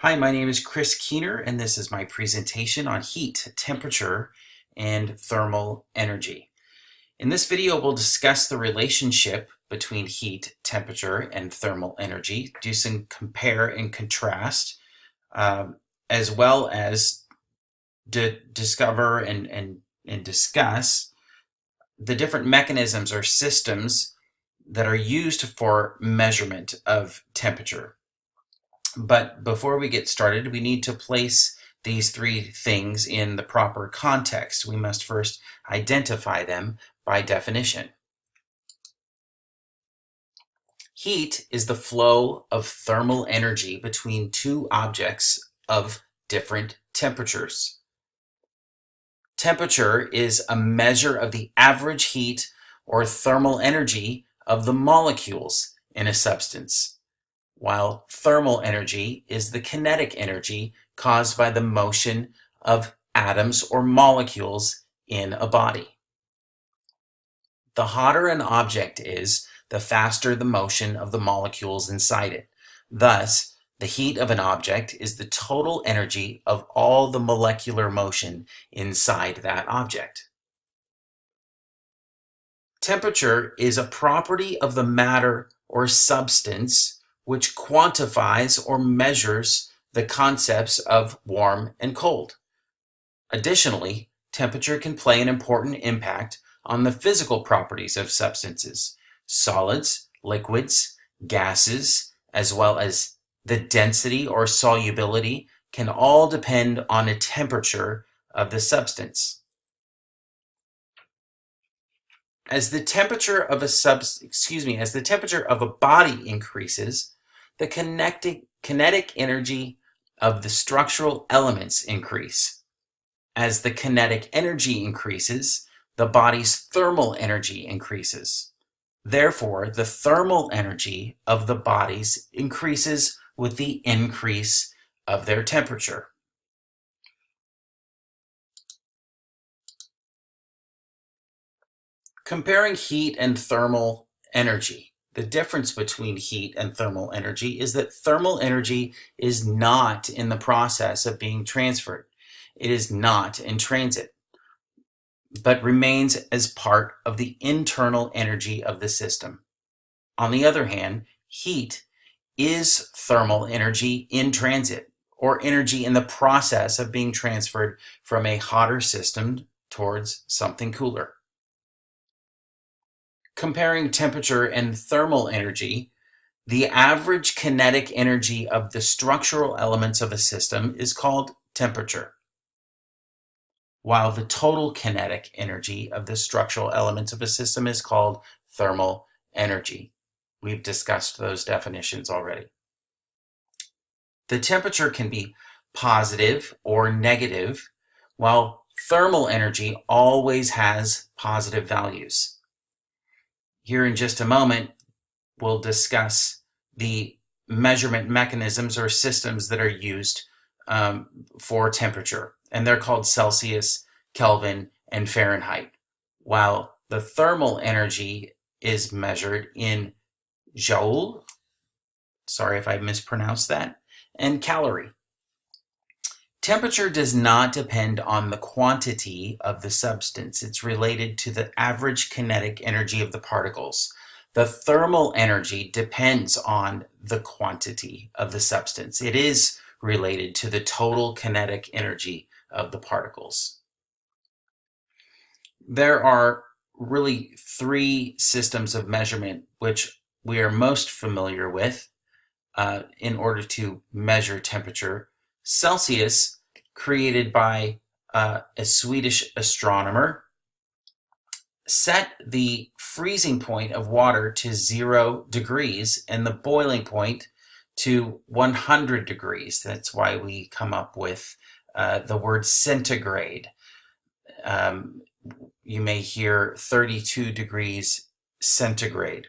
Hi, my name is Chris Keener, and this is my presentation on heat, temperature, and thermal energy. In this video, we'll discuss the relationship between heat, temperature, and thermal energy, do some compare and contrast, as well as discover and discuss the different mechanisms or systems that are used for measurement of temperature. But before we get started, we need to place these three things in the proper context. We must first identify them by definition. Heat is the flow of thermal energy between two objects of different temperatures. Temperature is a measure of the average heat or thermal energy of the molecules in a substance, while thermal energy is the kinetic energy caused by the motion of atoms or molecules in a body. The hotter an object is, the faster the motion of the molecules inside it. Thus, the heat of an object is the total energy of all the molecular motion inside that object. Temperature is a property of the matter or substance which quantifies or measures the concepts of warm and cold. Additionally, temperature can play an important impact on the physical properties of substances. Solids, liquids, gases, as well as the density or solubility can all depend on a temperature of the substance. As the temperature of a body increases, the kinetic energy of the structural elements increase. As the kinetic energy increases, the body's thermal energy increases. Therefore, the thermal energy of the bodies increases with the increase of their temperature. Comparing heat and thermal energy. The difference between heat and thermal energy is that thermal energy is not in the process of being transferred. It is not in transit, but remains as part of the internal energy of the system. On the other hand, heat is thermal energy in transit, or energy in the process of being transferred from a hotter system towards something cooler. Comparing temperature and thermal energy, the average kinetic energy of the structural elements of a system is called temperature, while the total kinetic energy of the structural elements of a system is called thermal energy. We've discussed those definitions already. The temperature can be positive or negative, while thermal energy always has positive values. Here in just a moment, we'll discuss the measurement mechanisms or systems that are used for temperature, and they're called Celsius, Kelvin, and Fahrenheit, while the thermal energy is measured in joule, sorry if I mispronounced that, and calorie. Temperature does not depend on the quantity of the substance. It's related to the average kinetic energy of the particles. The thermal energy depends on the quantity of the substance. It is related to the total kinetic energy of the particles. There are really three systems of measurement which we are most familiar with in order to measure temperature. Celsius, created by a Swedish astronomer, set the freezing point of water to 0 degrees and the boiling point to 100 degrees. That's why we come up with the word centigrade. You may hear 32 degrees centigrade.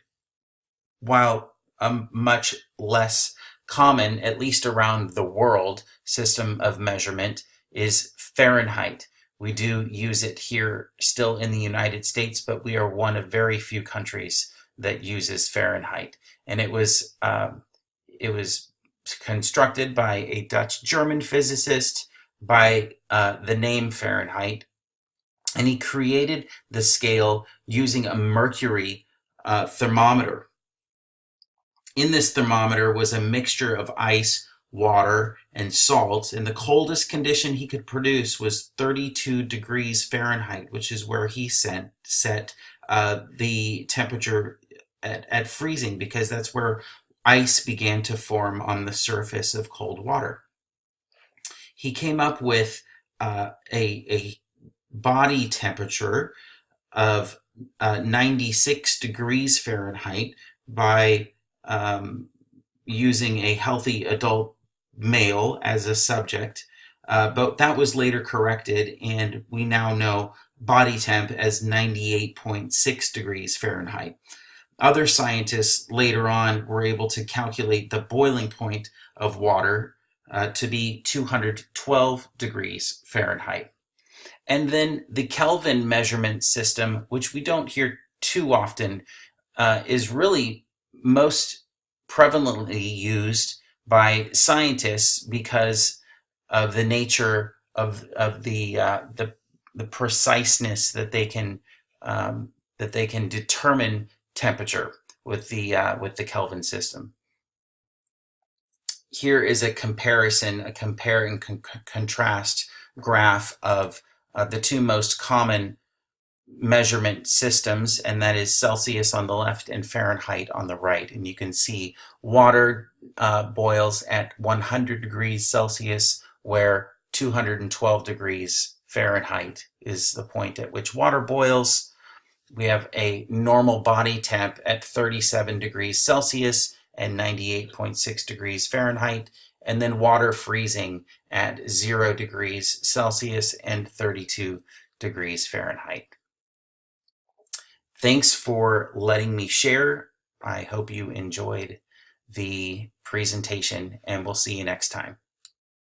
While a much less common, at least around the world, system of measurement is Fahrenheit. We do use it here still in the United States, but we are one of very few countries that uses Fahrenheit. And it was constructed by a Dutch-German physicist by the name Fahrenheit, and he created the scale using a mercury thermometer. In this thermometer was a mixture of ice, water, and salt, and the coldest condition he could produce was 32 degrees Fahrenheit, which is where he set the temperature at freezing, because that's where ice began to form on the surface of cold water. He came up with a body temperature of 96 degrees Fahrenheit by using a healthy adult male as a subject, but that was later corrected, and we now know body temp as 98.6 degrees Fahrenheit. Other scientists later on were able to calculate the boiling point of water to be 212 degrees Fahrenheit. And then the Kelvin measurement system, which we don't hear too often, is really most prevalently used by scientists because of the nature of the preciseness that they can determine temperature with the Kelvin system. Here is a comparison, a compare and contrast graph of the two most common measurement systems, and that is Celsius on the left and Fahrenheit on the right. And you can see water boils at 100 degrees Celsius, where 212 degrees Fahrenheit is the point at which water boils. We have a normal body temp at 37 degrees Celsius and 98.6 degrees Fahrenheit, and then water freezing at 0 degrees Celsius and 32 degrees Fahrenheit. Thanks for letting me share. I hope you enjoyed the presentation, and we'll see you next time.